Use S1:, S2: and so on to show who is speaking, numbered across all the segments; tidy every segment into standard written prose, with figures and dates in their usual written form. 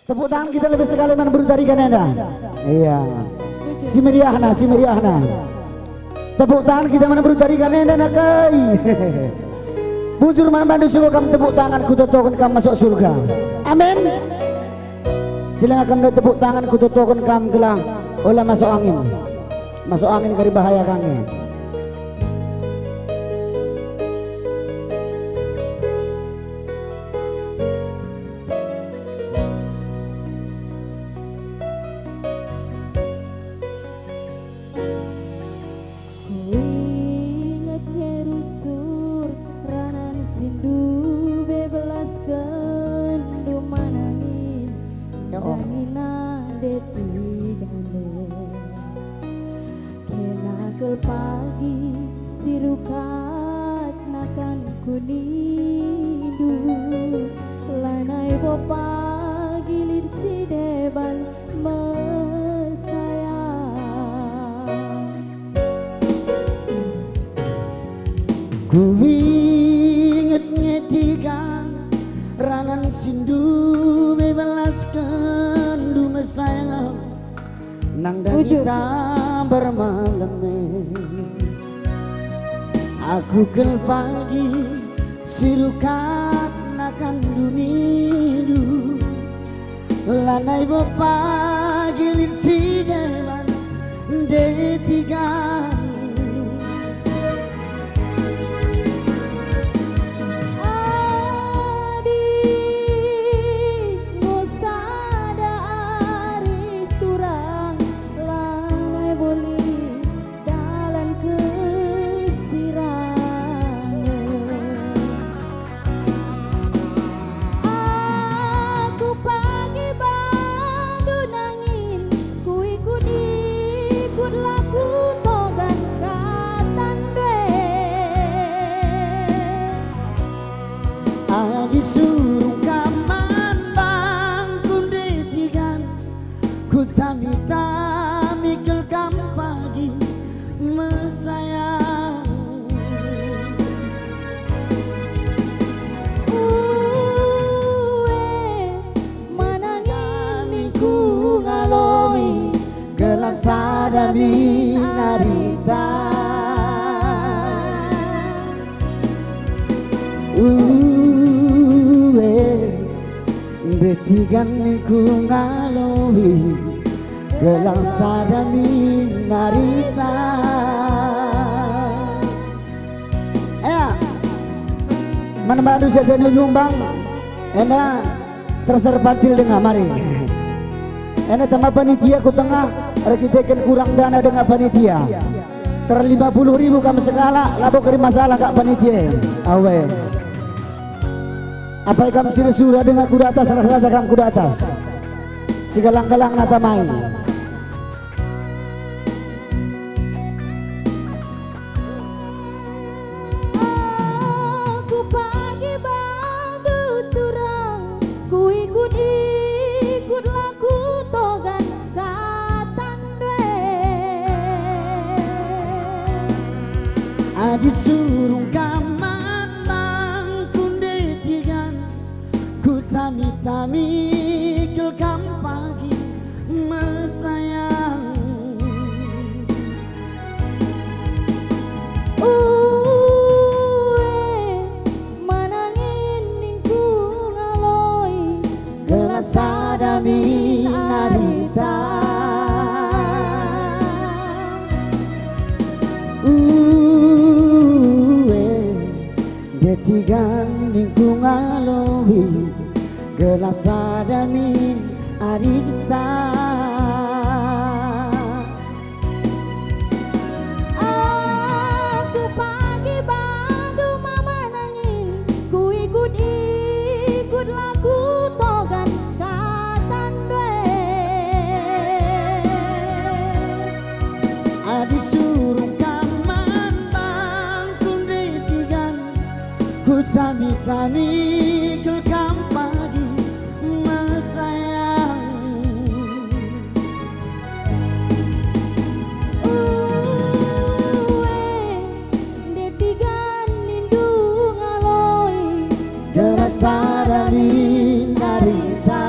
S1: Tepuk tangan kita lebih sekali menurut dari Kanada. Iya. Si meriahna. Tepuk tangan kita menurut dari Kanada nakai. Bujur man bandu suruh kamu tepuk tangan ku totokan kamu masuk surga. Amin. Silakan tepuk tangan ku totokan kamu gelang olah masuk angin. Masuk angin kari bahaya kange.
S2: Pagi sirukat nakan kunindu lanai bopa gilir si deban mesayang
S1: ku inget ngetikan ranan sindu bebelaskan du mesayang nang kita bermalam aku kel pagi sirukat nakan dunidu lanai bopa gilir si dewan detigan disuruh kaman bangkun detigan ku tami-tami kel kam pagi mesayang
S2: manangin ku ngaloi
S1: gelas adami narita betigan ku ngaloi gelang sadami narita mana madu saja nyumbang enak ser patil dengan mari enak tambah panitia ku tengah rekitekan kurang dana dengan panitia 50.000 kamu segala labo keri masalah kak panitia awe apa kamu sudah dengan kuda atas rasa kamu kuda atas si galang-galang nata main
S2: aku pagi bandu turang ku ikut laku togan katan dwe
S1: adi surung kaman bangkun detigan ku tami-tami ke kam pagi mesayang
S2: manangin ningku ngaloi
S1: gelas sadami narita detigan ningku ngaloi gelas adamin arita
S2: aku pagi bandu mama nangin ku ikut laku togan katan dwe
S1: adi surung kaman bangkun detigan ku tami-tami ke kam pagi mesayang
S2: detigan lindu ngaloi
S1: gelas sadami narita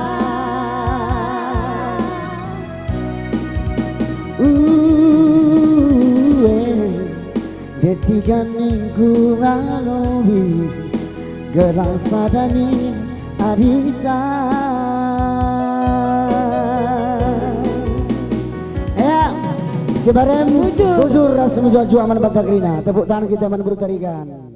S1: Berikan minggu ngalui gerasa dami adita. Ya, si barem bujur ras menuju aman batakrina. Tepuk tangan kita menurut tarikan.